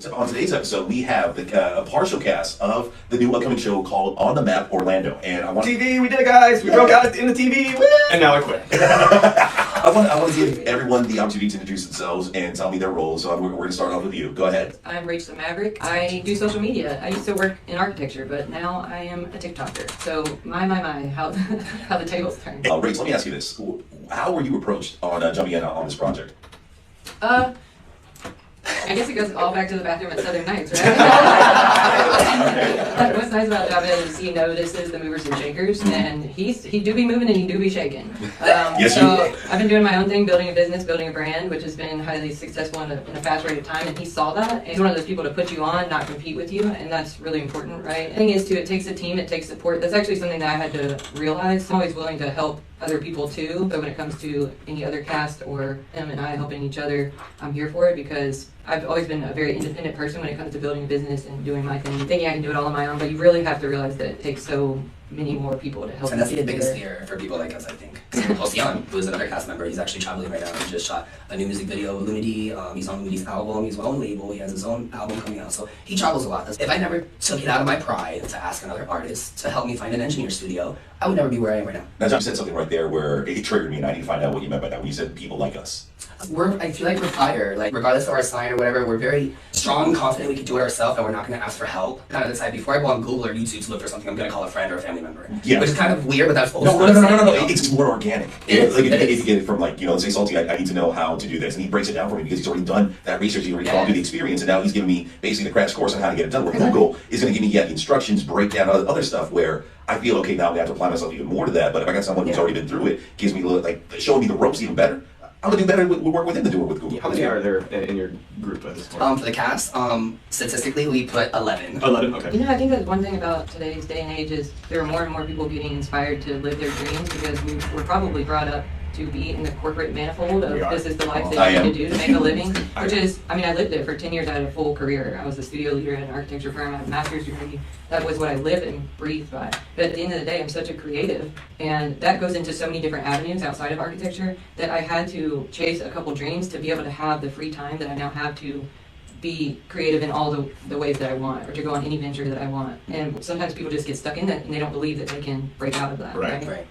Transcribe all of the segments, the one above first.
On today's episode, we have a partial cast of the new upcoming show called On the Map Orlando. And I want TV, we did it, guys. We broke out in the TV, and now I quit. I want to give everyone the opportunity to introduce themselves and tell me their roles. So we're going to start off with you. Go ahead. I'm Rach the Maverick. I do social media. I used to work in architecture, but now I am a TikToker. So how the tables turn. Rach, let me ask you this: how were you approached on jumping in on this project? I guess it goes all back to the bathroom at Southern Nights, right? What's nice about Javed is he notices the movers and shakers, and he do be moving and he do be shaking. Yes, so I've been doing my own thing, building a business, building a brand, which has been highly successful in a fast rate of time, and he saw that. And he's one of those people to put you on, not compete with you, and that's really important, right? The thing is, too, it takes a team, it takes support. That's actually something that I had to realize. I'm always willing to help other people too, but when it comes to any other cast or him and I helping each other, I'm here for it because I've always been a very independent person when it comes to building a business and doing my thing, thinking I can do it all on my own, but you really have to realize that it takes so many more people to help. And that's the get biggest there. fear for people like us, I think. Ocean, who is another cast member, he's actually traveling right now. He just shot a new music video with Lunity. He's on Lunity's album. He's on label. He has his own album coming out. So he travels a lot. If I never took it out of my pride to ask another artist to help me find an engineer studio, I would never be where I am right now. Now, John, you said something right there where it triggered me, and I need to find out what you meant by that when you said people like us. I feel like we're fire. Like, regardless of our sign or whatever, we're very strong, confident we can do it ourselves, and we're not going to ask for help. Kind of the type, before I go on Google or YouTube to look for something, I'm going to call a friend or a family member. Yeah. Which is kind of weird, but that's No. It's more organic. If you get it from, like, let's say Salty, I need to know how to do this, and he breaks it down for me because he's already done that research, he's already gone through the experience, and now he's giving me basically the crash course on how to get it done. Where Google is going to give me the instructions, breakdown, other stuff where I feel, okay, now I'm going to have to apply myself even more to that. But if I got someone who's already been through it, gives me showing me the ropes even better, I'm going to do better with work with him than do it with Google. How many are there in your group at this point? For the cast, statistically, we put 11. 11, okay. I think that's one thing about today's day and age is there are more and more people getting inspired to live their dreams because we're probably brought up to be in the corporate manifold of this is the life that you need to do to make a living, which is, I lived it for 10 years. I had a full career. I was a studio leader at an architecture firm. I had a master's degree. That was what I lived and breathed by. But at the end of the day, I'm such a creative, and that goes into so many different avenues outside of architecture that I had to chase a couple dreams to be able to have the free time that I now have to be creative in all the ways that I want, or to go on any venture that I want. And sometimes people just get stuck in that and they don't believe that they can break out of that. Right.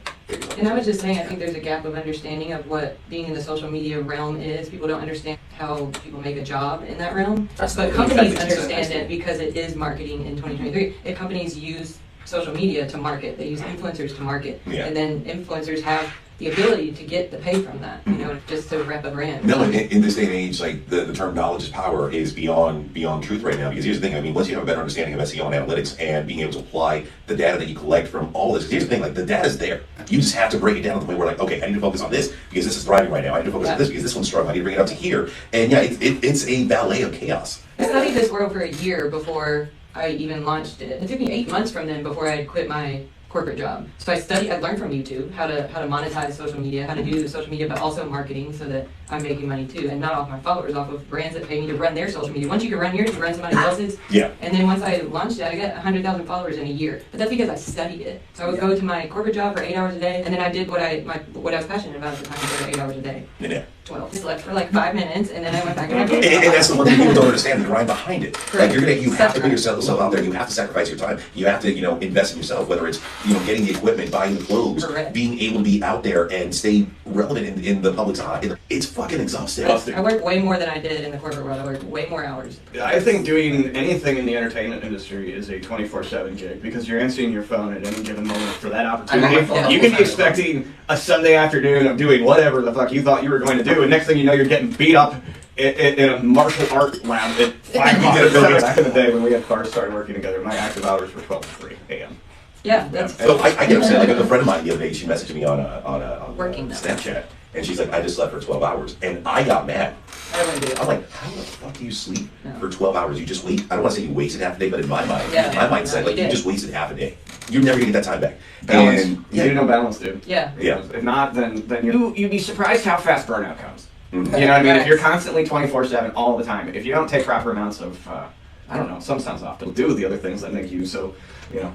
And I was just saying, I think there's a gap of understanding of what being in the social media realm is. People don't understand how people make a job in that realm. But companies understand it because it is marketing in 2023. And companies use social media to market. They use influencers to market. Yeah. And then influencers have the ability to get the pay from that, just to rep a brand. No, in this day and age, like the term knowledge is power is beyond truth right now. Because here's the thing, once you have a better understanding of SEO and analytics and being able to apply the data that you collect from all this, here's the thing, like the data's there. You just have to break it down to the point where, like, okay, I need to focus on this because this is thriving right now. I need to focus on this because this one's struggling. I need to bring it up to here. And yeah, it's a ballet of chaos. I studied this world for a year before I even launched it. It took me 8 months from then before I had quit my corporate job. So I learned from YouTube how to monetize social media, how to do the social media, but also marketing so that I'm making money too, and not off my followers, off of brands that pay me to run their social media. Once you can run yours, you run somebody else's. Yeah. And then once I launched it, I got 100,000 followers in a year. But that's because I studied it. So I would go to my corporate job for 8 hours a day, and then I did what I was passionate about at the time for 8 hours a day. Yeah. 12. Just slept for like 5 minutes, and then I went back and And that's the one thing people don't understand, the grind behind it. Correct. Like you have to put yourself out there, you have to sacrifice your time, you have to, invest in yourself, whether it's, getting the equipment, buying the clothes, Correct. being able to be out there and stay relevant in the public's eye. It's fucking exhausting. I worked way more than I did in the corporate world. I worked way more hours. I think doing anything in the entertainment industry is a 24/7 gig because you're answering your phone at any given moment for that opportunity. You can be expecting a Sunday afternoon of doing whatever the fuck you thought you were going to do, and next thing you know, you're getting beat up in a martial art lab at 5 o'clock. Back in the day when we had cars started working together, my active hours were 12 to 3 a.m. Yeah, that's So I get upset. Like a friend of mine the other day, she messaged me on Working Snapchat, and she's like, I just slept for 12 hours, and I got mad. I wouldn't do it. I'm like, how the fuck do you sleep for 12 hours? You just wait. I don't want to say you wasted half a day, but in my mind, mindset, you just wasted half a day. You're never gonna get that time back. Balance. And You need to know balance, dude. Yeah. If not, then you'd be surprised how fast burnout comes. Mm-hmm. You know what I mean? If you're constantly 24/7 all the time, if you don't take proper amounts of, some sounds off, but do the other things that make you so,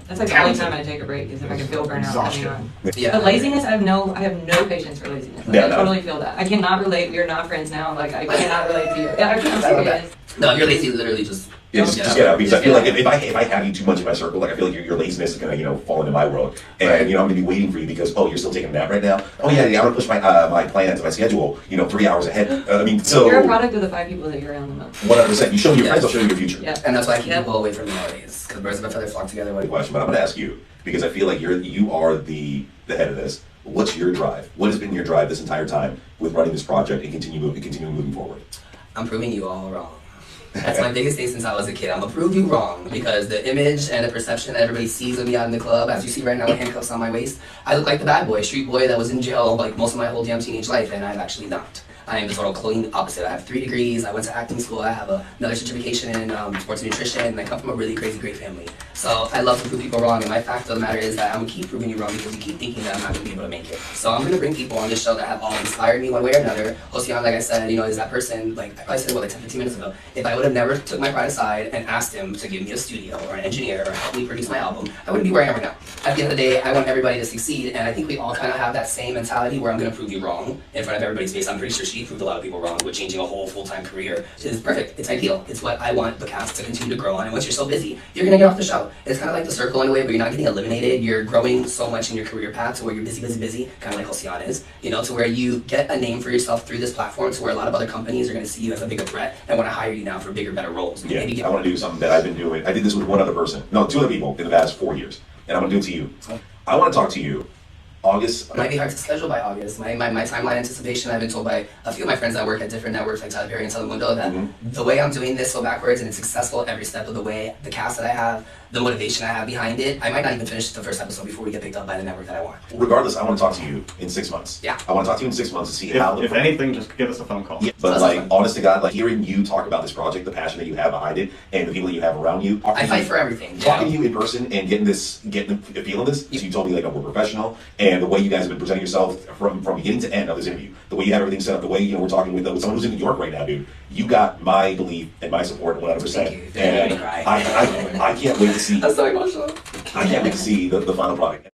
That's like the only time I take a break is if I can feel burnout coming on. Yeah. But laziness, I have no patience for laziness. I totally feel that. I cannot relate. We are not friends now. Like, I cannot relate to you. Yeah, I'm serious. No, if you're lazy, literally just just get out, because I feel like if I have you too much in my circle, like I feel like your laziness is gonna fall into my world, and I'm gonna be waiting for you because you're still taking a nap right now. Oh yeah, I'm gonna push my my plans, my schedule, 3 hours ahead. I mean, so you're a product of the 5 people that you're around the most. 100%. You show me your friends, I'll show you your future. Yeah. And that's why I keep people away from me nowadays, because birds of a feather flock together. Question, but I'm gonna ask you because I feel like you are the head of this. What's your drive? What has been your drive this entire time with running this project and continuing moving forward? I'm proving you all wrong. That's my biggest thing since I was a kid. I'm gonna prove you wrong because the image and the perception that everybody sees of me out in the club, as you see right now with handcuffs on my waist, I look like the bad boy, street boy that was in jail like most of my whole damn teenage life, and I'm actually not. I am the total clean opposite. I have 3 degrees, I went to acting school, I have another certification in sports nutrition, and I come from a really crazy great family. So I love to prove people wrong, and my fact of the matter is that I'm gonna keep proving you wrong because you keep thinking that I'm not gonna be able to make it. So I'm gonna bring people on this show that have all inspired me one way or another. Ocean, like I said, is that person, like I probably said like 10-15 minutes ago, if I would have never took my pride aside and asked him to give me a studio or an engineer or help me produce my album, I wouldn't be where I am right now. At the end of the day, I want everybody to succeed, and I think we all kind of have that same mentality where I'm gonna prove you wrong in front of everybody's face. I'm pretty sure she proved a lot of people wrong with changing a whole full-time career. It's perfect. It's ideal. It's what I want the cast to continue to grow on. And once you're so busy, you're gonna get off the show. It's kind of like the circle in a way, but you're not getting eliminated. You're growing so much in your career path to where you're busy, kind of like Ocean is. To where you get a name for yourself through this platform, to where a lot of other companies are gonna see you as a bigger threat and want to hire you now for bigger, better roles. Yeah, I want to do something that I've been doing. I did this with one other person. No, 2 other people in the past 4 years, and I'm gonna do it to you. I want to talk to you. August. It might be hard to schedule by August. My timeline anticipation, I've been told by a few of my friends that work at different networks like Tyler Perry and Telemundo that the way I'm doing this so backwards and it's successful every step of the way, the cast that I have, the motivation I have behind it, I might not even finish the first episode before we get picked up by the network that I want. Regardless, I want to talk to you in 6 months. Yeah. I want to talk to you in 6 months to see If anything, just give us a phone call. Yeah, but honest to God, hearing you talk about this project, the passion that you have behind it, and the people that you have around you. I fight for everything. Talking to you in person and getting the feel of this. So you told me we're professional, and the way you guys have been presenting yourself from beginning to end of this interview, the way you have everything set up, the way we're talking with someone who's in New York right now, dude. You got my belief and my support 100%. Thank you. And I can't wait to see. That's so emotional. I can't wait to see the final product.